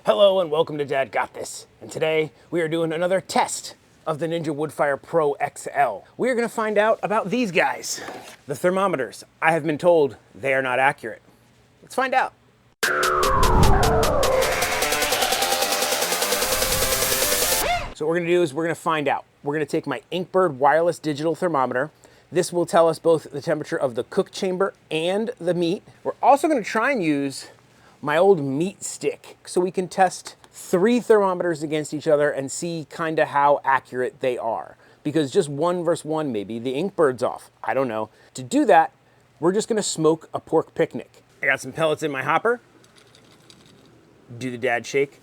Hello and welcome to Dad Got This. And today we are doing another test of the Ninja Woodfire Pro XL. We are going to find out about these guys, the thermometers. I have been told they are not accurate. Let's find out. So what we're going to do is we're going to find out. We're going to take my Inkbird wireless digital thermometer. This will tell us both the temperature of the cook chamber and the meat. We're also going to try and use my old meat stick so we can test 3 thermometers against each other and see kind of how accurate they are. Because just 1 versus 1, maybe the Inkbird's off. I don't know. To do that, we're just going to smoke a pork picnic. I got some pellets in my hopper. Do the dad shake.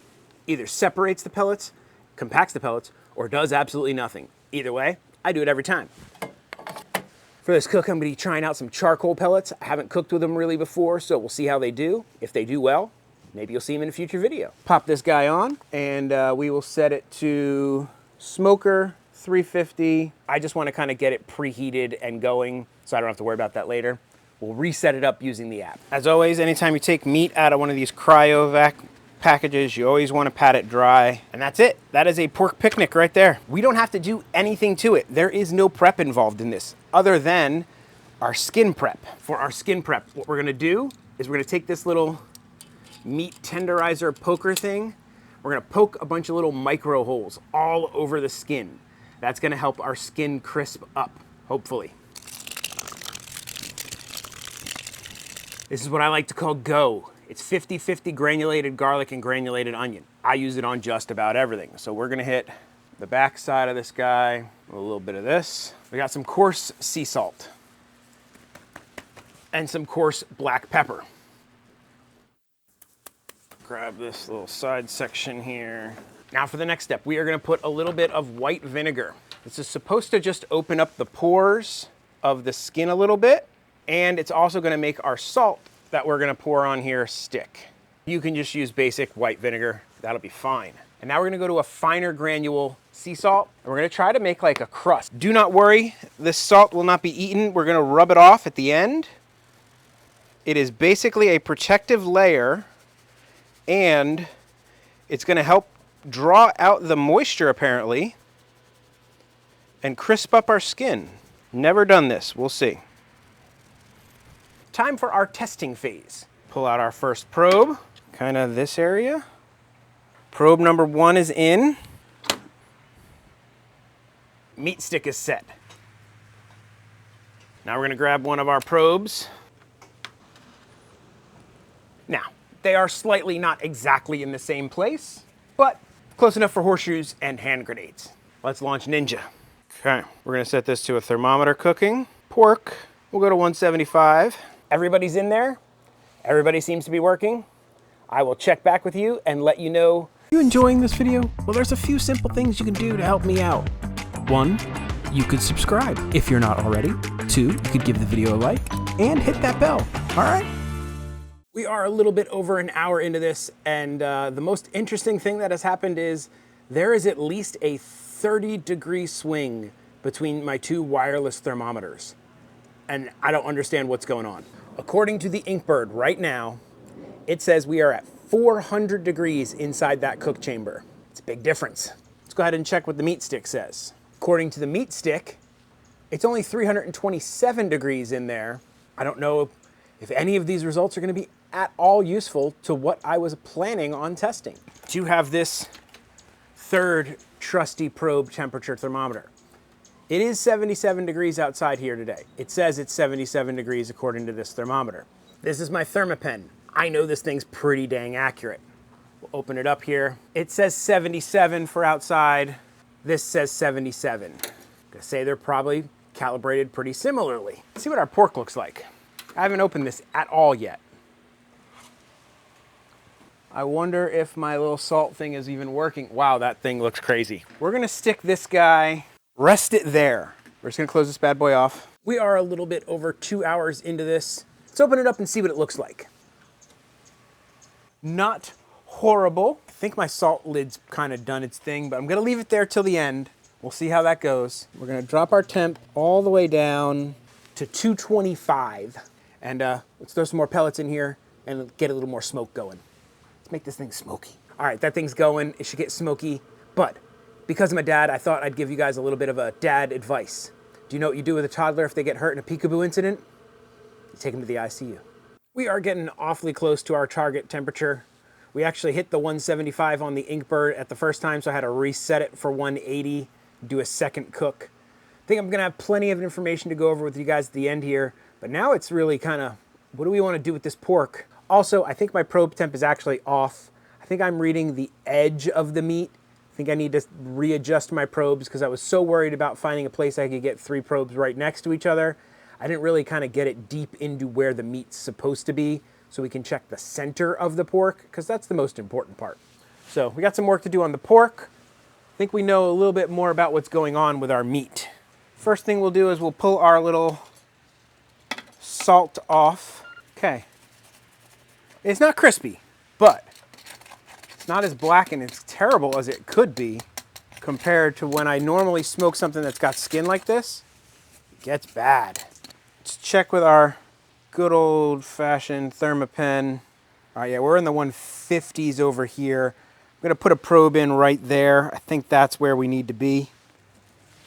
Either separates the pellets, compacts the pellets, or does absolutely nothing. Either way, I do it every time. For this cook, I'm going to be trying out some charcoal pellets. I haven't cooked with them really before, so we'll see how they do. If they do well, maybe you'll see them in a future video. Pop this guy on, and we will set it to smoker 350. I just want to kind of get it preheated and going, so I don't have to worry about that later. We'll reset it up using the app. As always, anytime you take meat out of one of these cryovac packages, you always want to pat it dry. And that's it. That is a pork picnic right there. We don't have to do anything to it. There is no prep involved in this other than our skin prep. For our skin prep, what we're going to do is we're going to take this little meat tenderizer poker thing. We're going to poke a bunch of little micro holes all over the skin. That's going to help our skin crisp up, hopefully. This is what I like to call go. It's 50-50 granulated garlic and granulated onion. I use it on just about everything. So we're gonna hit the back side of this guy, a little bit of this. We got some coarse sea salt and some coarse black pepper. Grab this little side section here. Now for the next step, we are gonna put a little bit of white vinegar. This is supposed to just open up the pores of the skin a little bit, and it's also gonna make our salt that we're gonna pour on here stick. You can just use basic white vinegar, that'll be fine. And now we're gonna go to a finer granule sea salt, and we're gonna try to make like a crust. Do not worry, this salt will not be eaten. We're gonna rub it off at the end. It is basically a protective layer, and it's gonna help draw out the moisture apparently, and crisp up our skin. Never done this, we'll see. Time for our testing phase. Pull out our first probe, kind of this area. Probe number 1 is in. Meat stick is set. Now we're gonna grab one of our probes. Now, they are slightly not exactly in the same place, but close enough for horseshoes and hand grenades. Let's launch Ninja. Okay, we're gonna set this to a thermometer cooking. Pork, we'll go to 175. Everybody's in there. Everybody seems to be working. I will check back with you and let you know. You enjoying this video? Well, there's a few simple things you can do to help me out. 1, you could subscribe if you're not already. 2, you could give the video a like and hit that bell. All right? We are a little bit over an hour into this, and the most interesting thing that has happened is there is at least a 30-degree swing between my 2 wireless thermometers, and I don't understand what's going on. According to the Inkbird right now, it says we are at 400 degrees inside that cook chamber. It's a big difference. Let's go ahead and check what the meat stick says. According to the meat stick, it's only 327 degrees in there. I don't know if any of these results are going to be at all useful to what I was planning on testing. To have this third trusty probe temperature thermometer. It is 77 degrees outside here today. It says it's 77 degrees according to this thermometer. This is my Thermopen. I know this thing's pretty dang accurate. We'll open it up here. It says 77 for outside. This says 77. I'm gonna say they're probably calibrated pretty similarly. Let's see what our pork looks like. I haven't opened this at all yet. I wonder if my little salt thing is even working. Wow, that thing looks crazy. We're gonna stick this guy, rest it there. We're just gonna close this bad boy off. We are a little bit over 2 hours into this. Let's open it up and see what it looks like. Not horrible. I think my salt lid's kind of done its thing, but I'm gonna leave it there till the end. We'll see how that goes. We're gonna drop our temp all the way down to 225. And let's throw some more pellets in here and get a little more smoke going. Let's make this thing smoky. All right, that thing's going. It should get smoky. But because I'm a dad, I thought I'd give you guys a little bit of a dad advice. Do you know what you do with a toddler if they get hurt in a peekaboo incident? You take them to the ICU. We are getting awfully close to our target temperature. We actually hit the 175 on the Inkbird at the first time, so I had to reset it for 180, do a second cook. I think I'm gonna have plenty of information to go over with you guys at the end here, but now it's really kind of, what do we want to do with this pork? Also, I think my probe temp is actually off. I think I'm reading the edge of the meat. I think I need to readjust my probes because I was so worried about finding a place I could get 3 probes right next to each other. I didn't really kind of get it deep into where the meat's supposed to be so we can check the center of the pork because that's the most important part. So we got some work to do on the pork. I think we know a little bit more about what's going on with our meat. First thing we'll do is we'll pull our little salt off. Okay. It's not crispy, but it's not as black and as terrible as it could be compared to when I normally smoke something that's got skin like this. It gets bad. Let's check with our good old-fashioned thermopen. All right, yeah, we're in the 150s over here. I'm gonna put a probe in right there. I think that's where we need to be.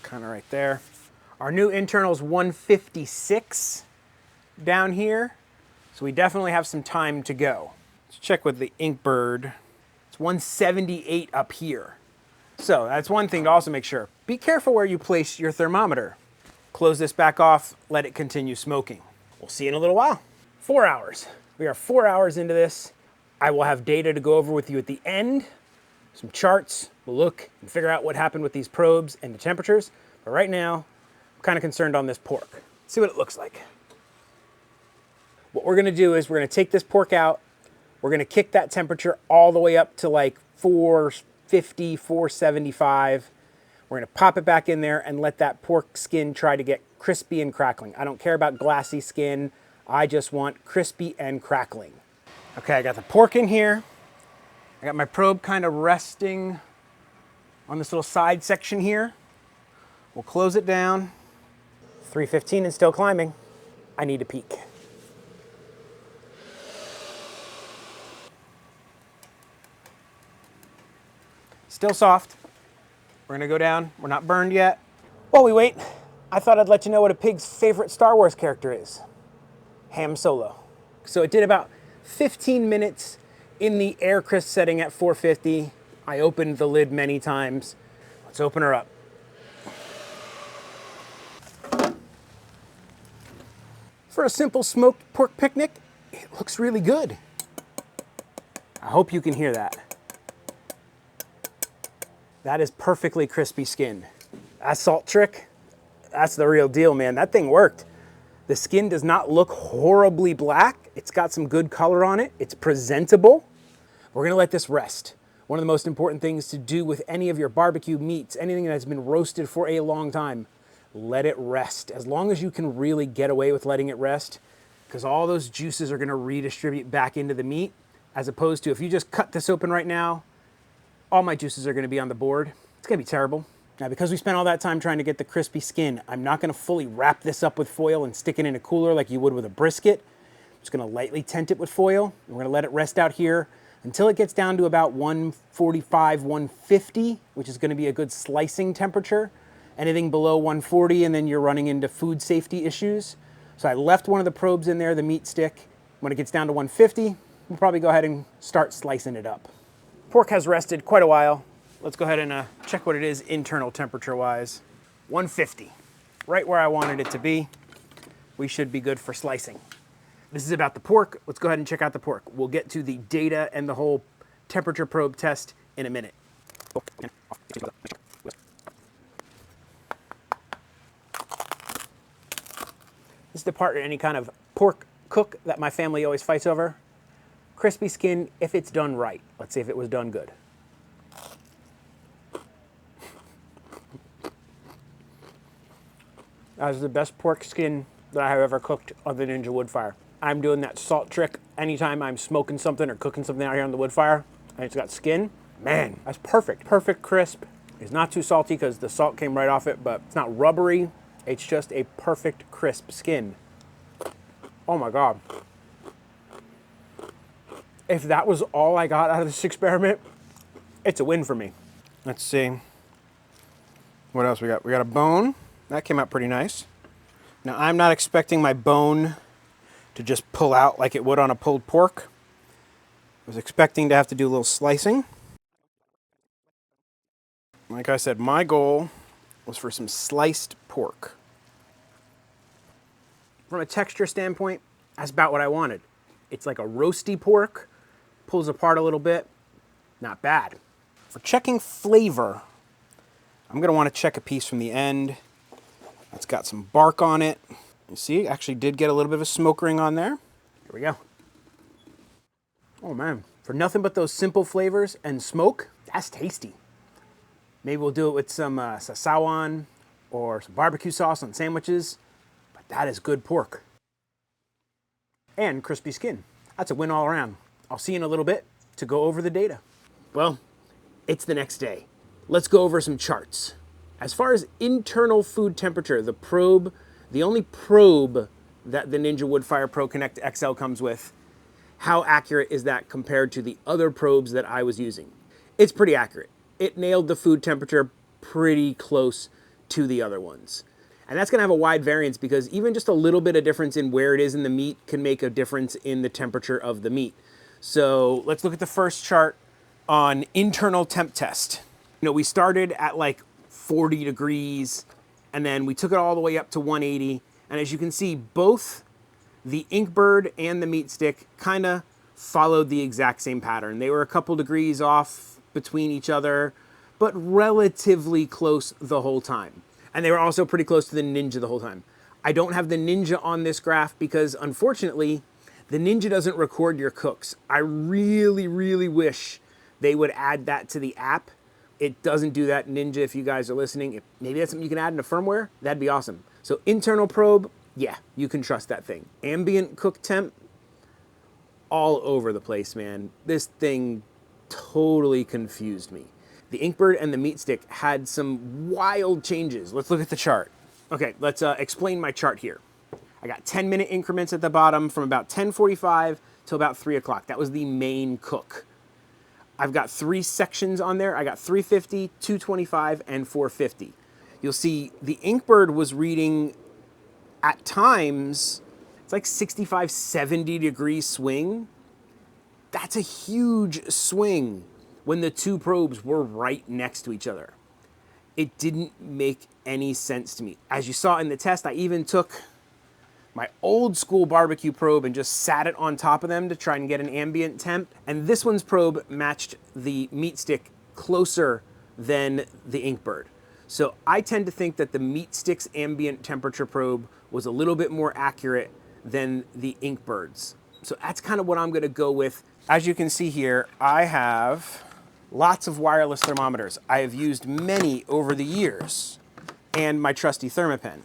Kind of right there. Our new internal's 156 down here, so we definitely have some time to go. Let's check with the Inkbird. It's 178 up here. So that's one thing to also make sure. Be careful where you place your thermometer. Close this back off, let it continue smoking. We'll see you in a little while. 4 hours. We are 4 hours into this. I will have data to go over with you at the end. Some charts. We'll look and figure out what happened with these probes and the temperatures. But right now, I'm kind of concerned on this pork. Let's see what it looks like. What we're gonna do is we're gonna take this pork out. We're gonna kick that temperature all the way up to like 450, 475. We're gonna pop it back in there and let that pork skin try to get crispy and crackling. I don't care about glassy skin. I just want crispy and crackling. Okay, I got the pork in here. I got my probe kind of resting on this little side section here. We'll close it down. 315 and still climbing. I need a peek. Still soft. We're gonna go down. We're not burned yet. While we wait, I thought I'd let you know what a pig's favorite Star Wars character is. Ham Solo. So it did about 15 minutes in the air crisp setting at 450. I opened the lid many times. Let's open her up. For a simple smoked pork picnic, it looks really good. I hope you can hear that. That is perfectly crispy skin. That salt trick, that's the real deal, man. That thing worked. The skin does not look horribly black. It's got some good color on it. It's presentable. We're gonna let this rest. One of the most important things to do with any of your barbecue meats, anything that's been roasted for a long time, let it rest. As long as you can really get away with letting it rest, because all those juices are gonna redistribute back into the meat, as opposed to if you just cut this open right now, all my juices are gonna be on the board. It's gonna be terrible. Now, because we spent all that time trying to get the crispy skin, I'm not gonna fully wrap this up with foil and stick it in a cooler like you would with a brisket. I'm just gonna lightly tent it with foil. And we're gonna let it rest out here until it gets down to about 145, 150, which is gonna be a good slicing temperature. Anything below 140 and then you're running into food safety issues. So I left one of the probes in there, the meat stick. When it gets down to 150, we'll probably go ahead and start slicing it up. Pork has rested quite a while. Let's go ahead and check what it is internal temperature-wise. 150, right where I wanted it to be. We should be good for slicing. This is about the pork. Let's go ahead and check out the pork. We'll get to the data and the whole temperature probe test in a minute. This is the part in any kind of pork cook that my family always fights over. Crispy skin if it's done right. Let's see if it was done good. That is the best pork skin that I have ever cooked on the Ninja Woodfire. I'm doing that salt trick anytime I'm smoking something or cooking something out here on the Woodfire and it's got skin. Man, that's perfect. Perfect crisp. It's not too salty because the salt came right off it, but it's not rubbery. It's just a perfect crisp skin. Oh my God. If that was all I got out of this experiment, it's a win for me. Let's see. What else we got? We got a bone. That came out pretty nice. Now, I'm not expecting my bone to just pull out like it would on a pulled pork. I was expecting to have to do a little slicing. Like I said, my goal was for some sliced pork. From a texture standpoint, that's about what I wanted. It's like a roasty pork, pulls apart a little bit, not bad. For checking flavor, I'm gonna wanna check a piece from the end. It's got some bark on it. You see, it actually did get a little bit of a smoke ring on there. Here we go. Oh man, for nothing but those simple flavors and smoke, that's tasty. Maybe we'll do it with some sazon or some barbecue sauce on sandwiches, but that is good pork. And crispy skin. That's a win all around. I'll see you in a little bit to go over the data. Well, it's the next day. Let's go over some charts. As far as internal food temperature, the only probe that the Ninja Woodfire Pro Connect XL comes with, how accurate is that compared to the other probes that I was using? It's pretty accurate. It nailed the food temperature pretty close to the other ones. And that's gonna have a wide variance because even just a little bit of difference in where it is in the meat can make a difference in the temperature of the meat. So let's look at the first chart on internal temp test. You know, we started at like 40 degrees and then we took it all the way up to 180. And as you can see, both the Inkbird and the meat stick kind of followed the exact same pattern. They were a couple degrees off between each other, but relatively close the whole time. And they were also pretty close to the Ninja the whole time. I don't have the Ninja on this graph because unfortunately, the Ninja doesn't record your cooks. I really, really wish they would add that to the app. It doesn't do that, Ninja, if you guys are listening. If maybe that's something you can add into firmware, that'd be awesome. So internal probe, yeah, you can trust that thing. Ambient cook temp, all over the place, man. This thing totally confused me. The Inkbird and the meat stick had some wild changes. Let's look at the chart. Okay, let's explain my chart here. I got 10-minute increments at the bottom from about 10:45 till about 3 o'clock. That was the main cook. I've got 3 sections on there. I got 350, 225, and 450. You'll see the Inkbird was reading at times, it's like 65, 70 degree swing. That's a huge swing when the two probes were right next to each other. It didn't make any sense to me. As you saw in the test, I even took my old school barbecue probe and just sat it on top of them to try and get an ambient temp. And this one's probe matched the meat stick closer than the Inkbird. So I tend to think that the meat stick's ambient temperature probe was a little bit more accurate than the Inkbird's. So that's kind of what I'm gonna go with. As you can see here, I have lots of wireless thermometers. I have used many over the years and my trusty Thermopen.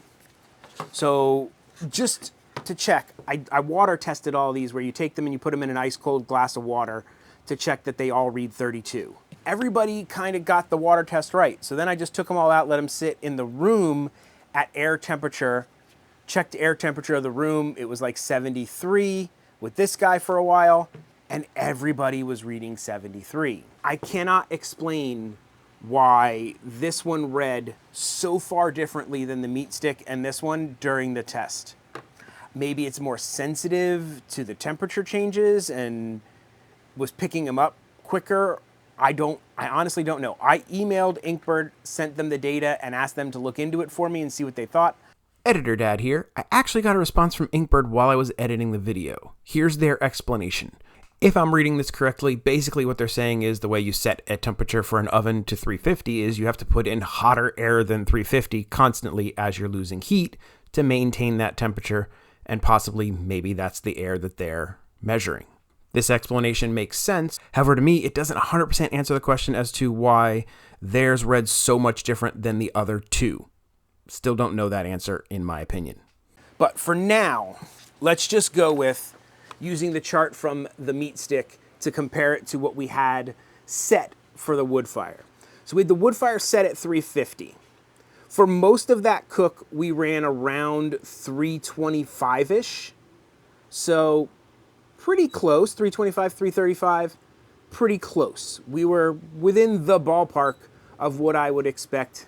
So just to check, I water tested all these where you take them and you put them in an ice cold glass of water to check that they all read 32. Everybody kind of got the water test right. So then I just took them all out, let them sit in the room at air temperature, checked the air temperature of the room. It was like 73 with this guy for a while, and everybody was reading 73. I cannot explain why this one read so far differently than the meat stick and this one during the test. Maybe it's more sensitive to the temperature changes and was picking them up quicker. I honestly don't know. I emailed Inkbird, sent them the data, and asked them to look into it for me and see what they thought. Editor Dad here. I actually got a response from Inkbird while I was editing the video. Here's their explanation. If I'm reading this correctly, basically what they're saying is the way you set a temperature for an oven to 350 is you have to put in hotter air than 350 constantly as you're losing heat to maintain that temperature, and possibly maybe that's the air that they're measuring. This explanation makes sense. However, to me, it doesn't 100% answer the question as to why theirs read so much different than the other two. Still don't know that answer, in my opinion. But for now, let's just go with using the chart from the meat stick to compare it to what we had set for the Woodfire. So we had the Woodfire set at 350. For most of that cook, we ran around 325-ish. So pretty close, 325, 335. pretty close. We were within the ballpark of what I would expect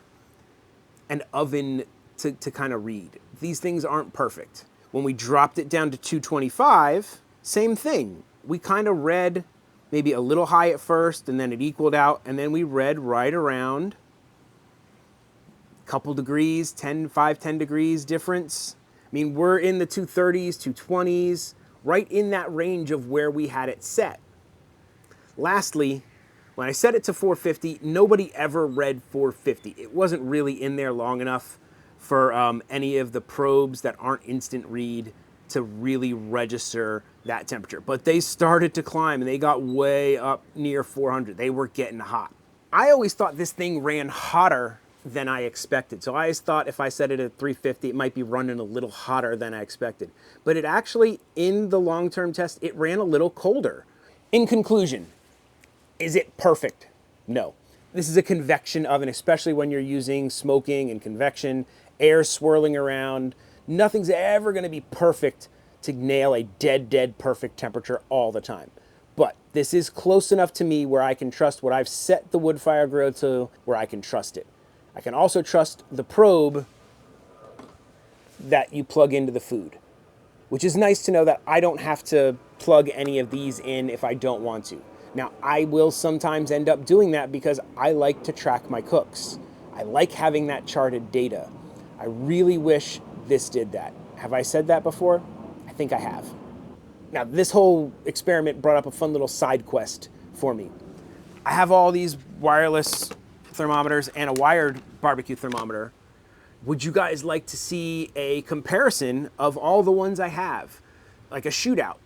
an oven to kind of read. These things aren't perfect. When we dropped it down to 225, same thing. We kind of read maybe a little high at first, and then it equaled out, and then we read right around a couple degrees, 10 degrees difference. I mean, we're in the 230s, 220s, right in that range of where we had it set. Lastly, when I set it to 450, nobody ever read 450. It wasn't really in there long enough for any of the probes that aren't instant read to really register that temperature. But they started to climb and they got way up near 400. They were getting hot. I always thought this thing ran hotter than I expected. So I always thought if I set it at 350, it might be running a little hotter than I expected. But it actually, in the long-term test, it ran a little colder. In conclusion, is it perfect? No. This is a convection oven, especially when you're using smoking and convection, air swirling around. Nothing's ever going to be perfect to nail a dead perfect temperature all the time. But this is close enough to me where I can trust what I've set the wood fire grill to, where I can trust it. I can also trust the probe that you plug into the food, which is nice to know that I don't have to plug any of these in if I don't want to. Now, I will sometimes end up doing that because I like to track my cooks. I like having that charted data. I really wish this did that. Have I said that before? I think I have. Now, this whole experiment brought up a fun little side quest for me. I have all these wireless thermometers and a wired barbecue thermometer. Would you guys like to see a comparison of all the ones I have? Like a shootout.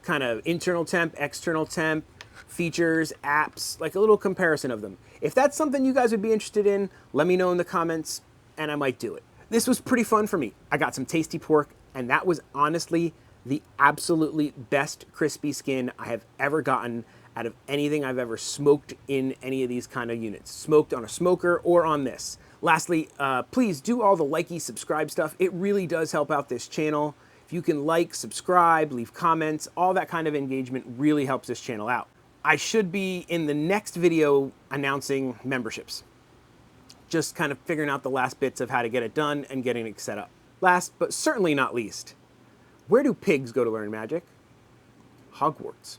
Kind of internal temp, external temp, features, apps, like a little comparison of them. If that's something you guys would be interested in, let me know in the comments and I might do it. This was pretty fun for me. I got some tasty pork, and that was honestly the absolutely best crispy skin I have ever gotten out of anything I've ever smoked in any of these kind of units. Smoked on a smoker or on this. Lastly, please do all the likey, subscribe stuff. It really does help out this channel. If you can like, subscribe, leave comments, all that kind of engagement really helps this channel out. I should be in the next video announcing memberships. Just kind of figuring out the last bits of how to get it done and getting it set up. Last, but certainly not least, where do pigs go to learn magic? Hogwarts.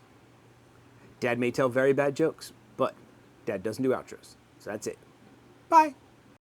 Dad may tell very bad jokes, but Dad doesn't do outros. So that's it. Bye.